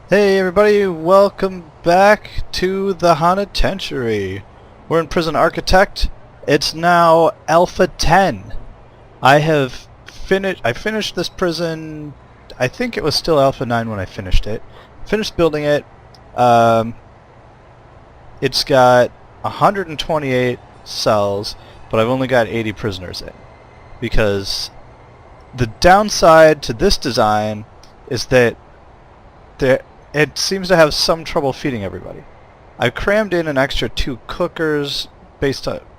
Hey everybody, welcome back to the haanitentiary. We're in Prison Architect. It's now Alpha 10. I finished this prison. I think it was still Alpha 9 when I finished it. Finished building it. It's got 128 cells, but I've only got 80 prisoners in. Because the downside to this design is that it seems to have some trouble feeding everybody. I crammed in an extra 2 cookers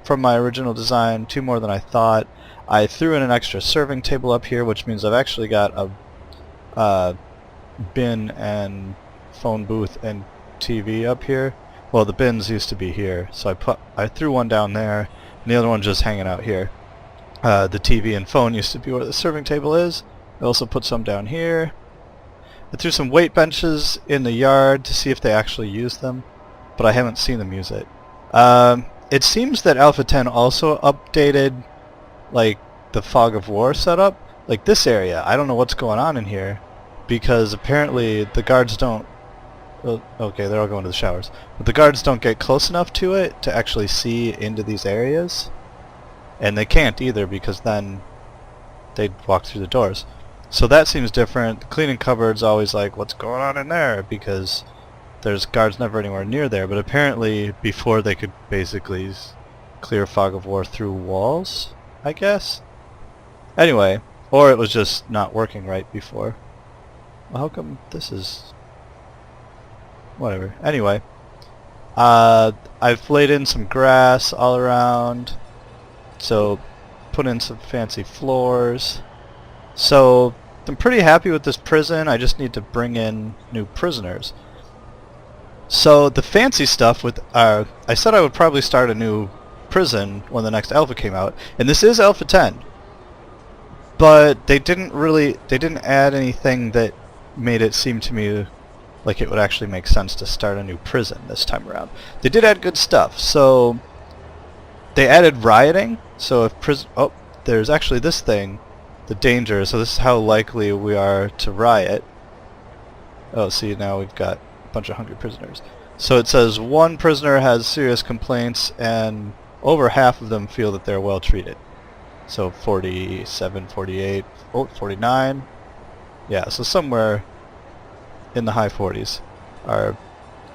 from my original design, 2 more than I thought. I threw in an extra serving table up here, which means I've actually got a bin and phone booth and TV up here. Well, the bins used to be here, so I threw one down there, and the other one just hanging out here. The TV and phone used to be where the serving table is. I also put some down here. I threw some weight benches in the yard to see if they actually use them, but I haven't seen them use it. It seems that Alpha 10 also updated like the fog of war setup. Like this area, I don't know what's going on in here, because apparently the guards don't... okay, they're all going to the showers. But the guards don't get close enough to it to actually see into these areas. And they can't either, because then they'd walk through the doors. So that seems different. Cleaning cupboards always like, what's going on in there? Because there's guards never anywhere near there. But apparently before they could basically clear fog of war through walls, I guess? Anyway, or it was just not working right before. Well, how come this is... whatever. Anyway, I've laid in some grass all around. So put in some fancy floors. So I'm pretty happy with this prison. I just need to bring in new prisoners. So the fancy stuff with I said I would probably start a new prison when the next alpha came out, and this is Alpha 10. But they didn't add anything that made it seem to me like it would actually make sense to start a new prison this time around. They did add good stuff. So they added rioting. So if there's actually this thing, the danger. So this is how likely we are to riot. Oh, see, now we've got a bunch of hungry prisoners. So it says one prisoner has serious complaints, and over half of them feel that they're well treated. So 47, 48, 49. Yeah, so somewhere in the high 40s are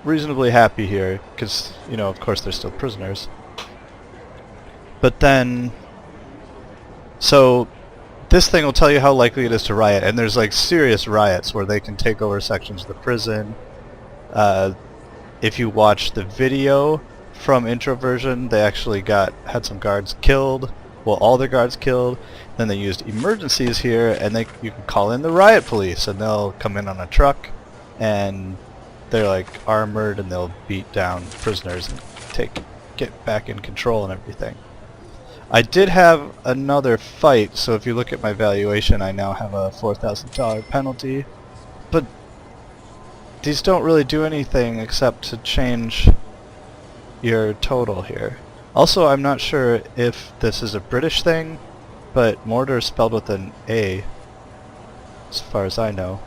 reasonably happy here, because, you know, of course they're still prisoners. But then, so this thing will tell you how likely it is to riot, and there's like serious riots where they can take over sections of the prison. If you watch the video from intro version, they actually had some guards killed. Well, all their guards killed. Then they used emergencies here, and you can call in the riot police, and they'll come in on a truck, and they're like armored, and they'll beat down prisoners and get back in control and everything. I did have another fight, so if you look at my valuation, I now have a $4,000 penalty. But these don't really do anything except to change your total here. Also, I'm not sure if this is a British thing, but mortar is spelled with an A, as far as I know.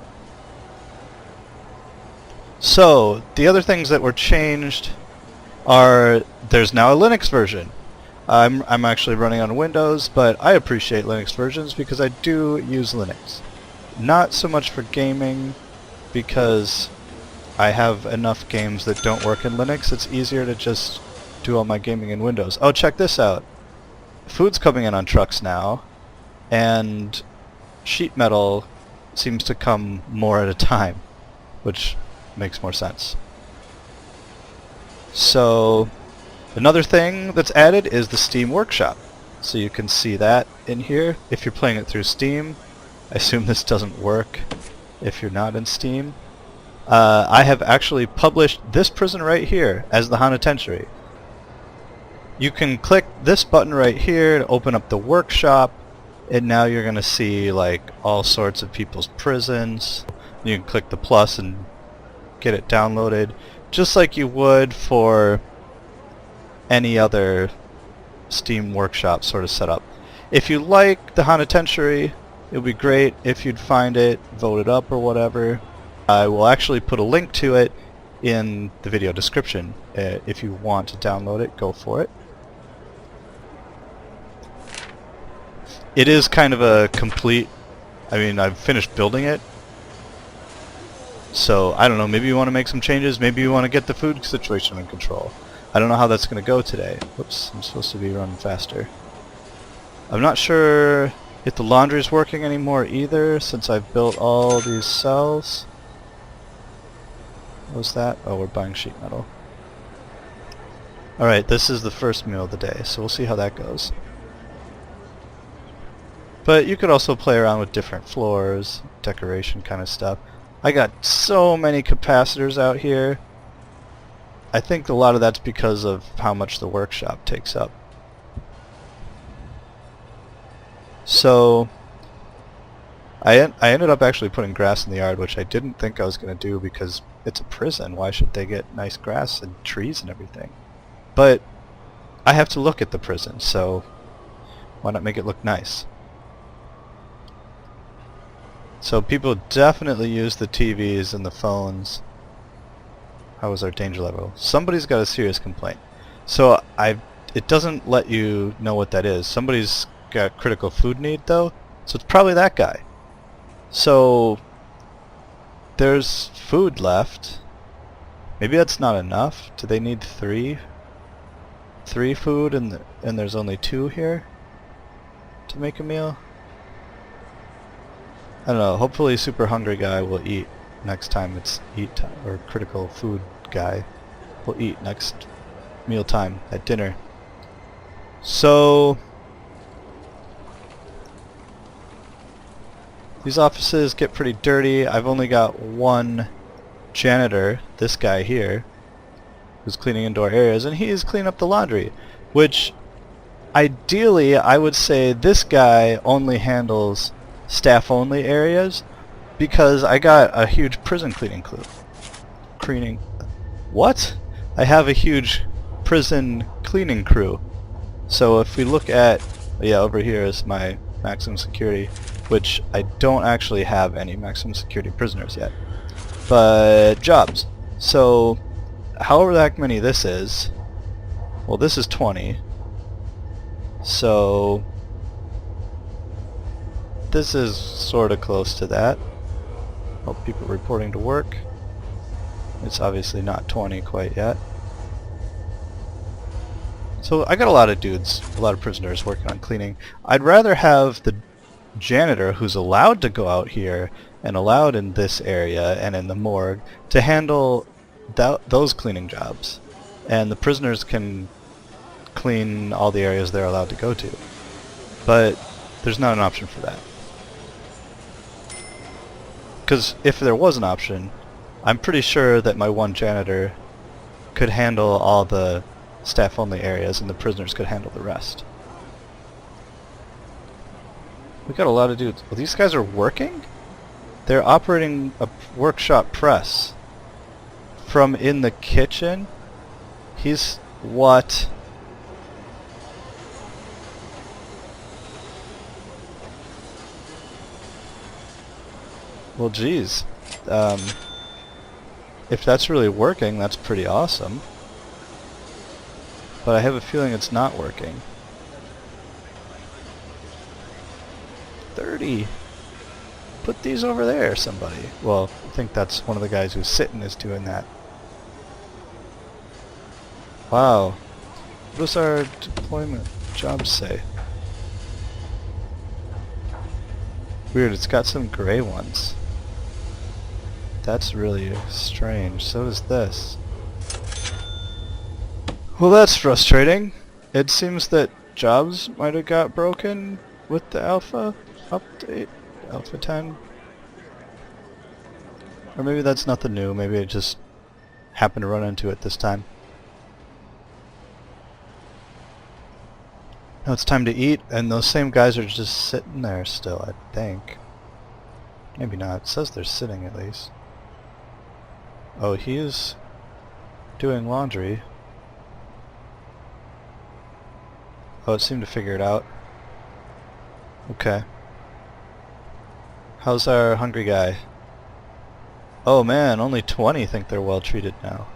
So, the other things that were changed are there's now a Linux version. I'm actually running on Windows, but I appreciate Linux versions because I do use Linux. Not so much for gaming, because I have enough games that don't work in Linux. It's easier to just do all my gaming in Windows. Oh, check this out. Food's coming in on trucks now, and sheet metal seems to come more at a time, which makes more sense. So another thing that's added is the Steam Workshop. So you can see that in here if you're playing it through Steam. I assume this doesn't work if you're not in Steam. I have actually published this prison right here as the haanitentiary. You can click this button right here to open up the workshop, and now you're going to see like all sorts of people's prisons. You can click the plus and get it downloaded, just like you would for any other Steam Workshop sort of setup. If you like the haanitentiary, it would be great if you'd find it, vote it up or whatever. I will actually put a link to it in the video description. If you want to download it, go for it. It is kind of a complete, I mean, I've finished building it. So, I don't know, maybe you want to make some changes, maybe you want to get the food situation in control. I don't know how that's going to go today. Whoops, I'm supposed to be running faster. I'm not sure if the laundry's working anymore either, since I've built all these cells. What was that? Oh, we're buying sheet metal. Alright, this is the first meal of the day, so we'll see how that goes. But you could also play around with different floors, decoration kind of stuff. I got so many capacitors out here. I think a lot of that's because of how much the workshop takes up. So I ended up actually putting grass in the yard, which I didn't think I was going to do because it's a prison. Why should they get nice grass and trees and everything? But I have to look at the prison, so why not make it look nice? So people definitely use the TVs and the phones. How was our danger level? Somebody's got a serious complaint. So it doesn't let you know what that is. Somebody's got critical food need though, so it's probably that guy. So there's food left. Maybe that's not enough. Do they need three food and there's only 2 here to make a meal? I don't know, hopefully super hungry guy will eat next time it's eat time, or critical food guy will eat next meal time at dinner. So these offices get pretty dirty. I've only got one janitor, this guy here, who's cleaning indoor areas, and he is cleaning up the laundry, which ideally I would say this guy only handles staff only areas, because I got a huge prison cleaning crew. What? I have a huge prison cleaning crew. So if we look at, yeah, over here is my maximum security, which I don't actually have any maximum security prisoners yet, but jobs. So however the heck many this is, well, this is 20, so this is sort of close to that. Oh, people reporting to work. It's obviously not 20 quite yet. So I got a lot of dudes, a lot of prisoners working on cleaning. I'd rather have the janitor who's allowed to go out here and allowed in this area and in the morgue to handle those cleaning jobs. And the prisoners can clean all the areas they're allowed to go to. But there's not an option for that. Because if there was an option, I'm pretty sure that my one janitor could handle all the staff-only areas and the prisoners could handle the rest. We got a lot of dudes. Well, these guys are working? They're operating a workshop press from in the kitchen. He's... what? Well, geez. If that's really working, that's pretty awesome. But I have a feeling it's not working. 30. Put these over there, somebody. Well, I think that's one of the guys who's sitting is doing that. Wow. What does our deployment jobs say? Weird, it's got some gray ones. That's really strange. So does this. Well, that's frustrating. It seems that jobs might have got broken with the alpha update, alpha 10. Or maybe that's nothing new. Maybe it just happened to run into it this time. Now it's time to eat, and those same guys are just sitting there still, I think. Maybe not. It says they're sitting at least. Oh, he is doing laundry. Oh, it seemed to figure it out. Okay. How's our hungry guy? Oh man, only 20 think they're well treated now.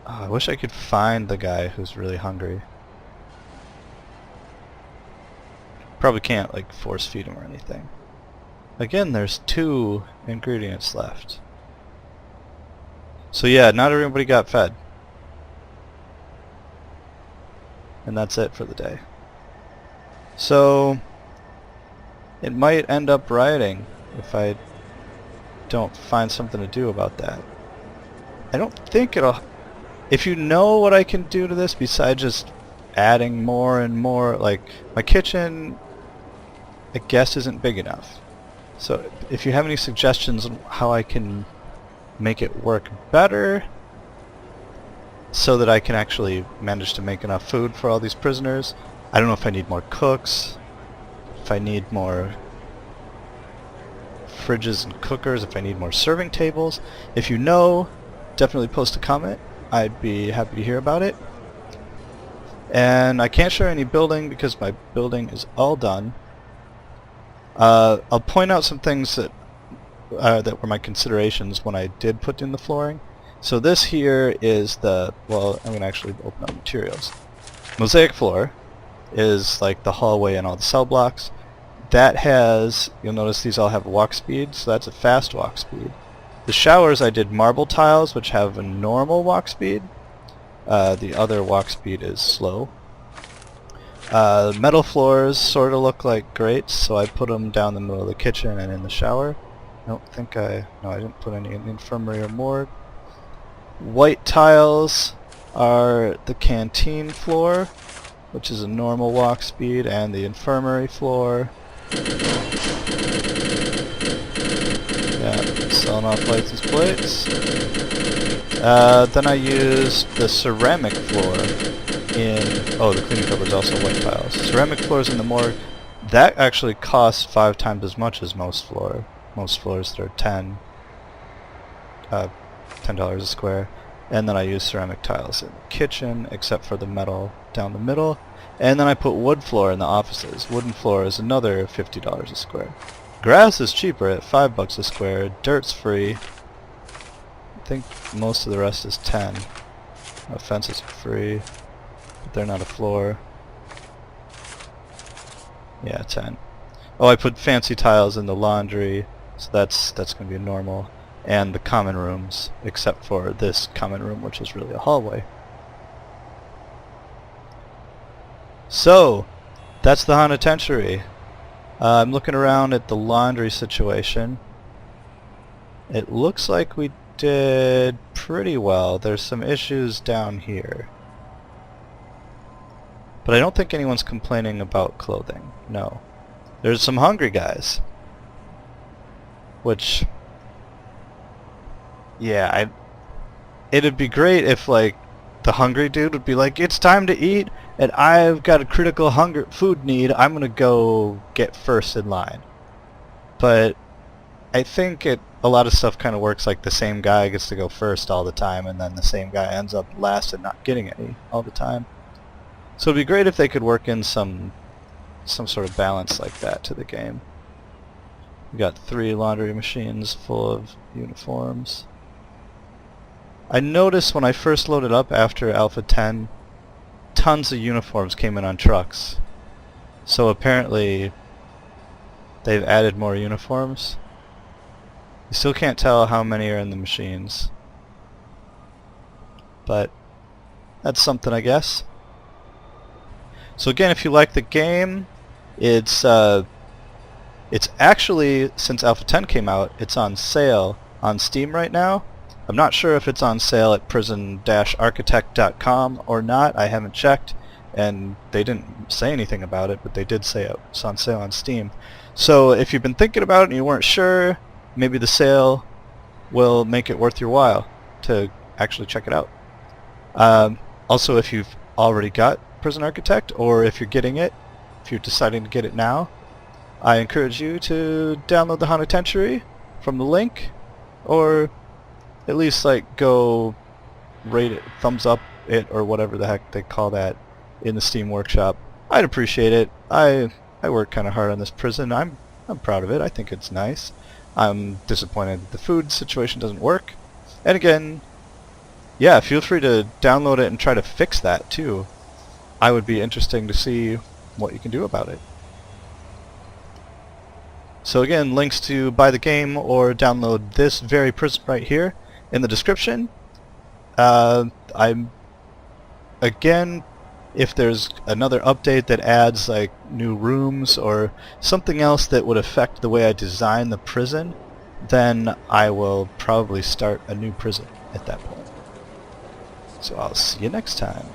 Oh, I wish I could find the guy who's really hungry. Probably can't like force feed him or anything. Again, there's 2 ingredients left. So yeah, not everybody got fed. And that's it for the day. So it might end up rioting if I don't find something to do about that. I don't think it'll... If you know what I can do to this besides just adding more and more, like my kitchen I guess isn't big enough. So if you have any suggestions on how I can make it work better so that I can actually manage to make enough food for all these prisoners. I don't know if I need more cooks, if I need more fridges and cookers, if I need more serving tables. If you know, definitely post a comment. I'd be happy to hear about it. And I can't show any building because my building is all done. I'll point out some things that were my considerations when I did put in the flooring. So this here is the, well, I'm going to actually open up materials. Mosaic floor is like the hallway and all the cell blocks. That has, you'll notice these all have walk speed, so that's a fast walk speed. The showers I did marble tiles, which have a normal walk speed. The other walk speed is slow. Metal floors sort of look like grates, so I put them down the middle of the kitchen and in the shower. No, I didn't put any in the infirmary or morgue. White tiles are the canteen floor, which is a normal walk speed, and the infirmary floor. Yeah, selling off license plates. Then I used the ceramic floor in... Oh, the cleaning cupboard's also white tiles. Ceramic floors in the morgue. That actually costs 5 times as much as most floor. Most floors, they're $10 a square. And then I use ceramic tiles in the kitchen, except for the metal down the middle. And then I put wood floor in the offices. Wooden floor is another $50 a square. Grass is cheaper at $5 a square. Dirt's free. I think most of the rest is 10. Fences are free, but they're not a floor. Yeah, 10. Oh, I put fancy tiles in the laundry, so that's going to be normal. And the common rooms, except for this common room, which is really a hallway. So, that's the haanitentiary. I'm looking around at the laundry situation. It looks like we did pretty well. There's some issues down here. But I don't think anyone's complaining about clothing. No. There's some hungry guys. Which... yeah, it'd be great if, like, the hungry dude would be like, it's time to eat, and I've got a critical food need, I'm gonna go get first in line. But I think a lot of stuff kind of works like the same guy gets to go first all the time, and then the same guy ends up last and not getting any all the time. So it'd be great if they could work in some sort of balance like that to the game. We got 3 laundry machines full of uniforms. I noticed when I first loaded up after Alpha 10, tons of uniforms came in on trucks. So apparently they've added more uniforms. You still can't tell how many are in the machines. But that's something, I guess. So again, if you like the game, it's actually, since Alpha 10 came out, it's on sale on Steam right now. I'm not sure if it's on sale at prison-architect.com or not. I haven't checked, and they didn't say anything about it, but they did say it's on sale on Steam. So if you've been thinking about it and you weren't sure, maybe the sale will make it worth your while to actually check it out. Also, if you've already got Prison Architect, or if you're getting it, if you're deciding to get it now, I encourage you to download the haanitentiary from the link, or at least like go rate it, thumbs up it, or whatever the heck they call that in the Steam Workshop. I'd appreciate it. I work kind of hard on this prison. I'm I'm proud of it. I think it's nice. I'm disappointed that the food situation doesn't work. And again, yeah, feel free to download it and try to fix that too. I would be interested to see what you can do about it. So again, links to buy the game or download this very prison right here in the description. Again, if there's another update that adds like new rooms or something else that would affect the way I design the prison, then I will probably start a new prison at that point. So I'll see you next time.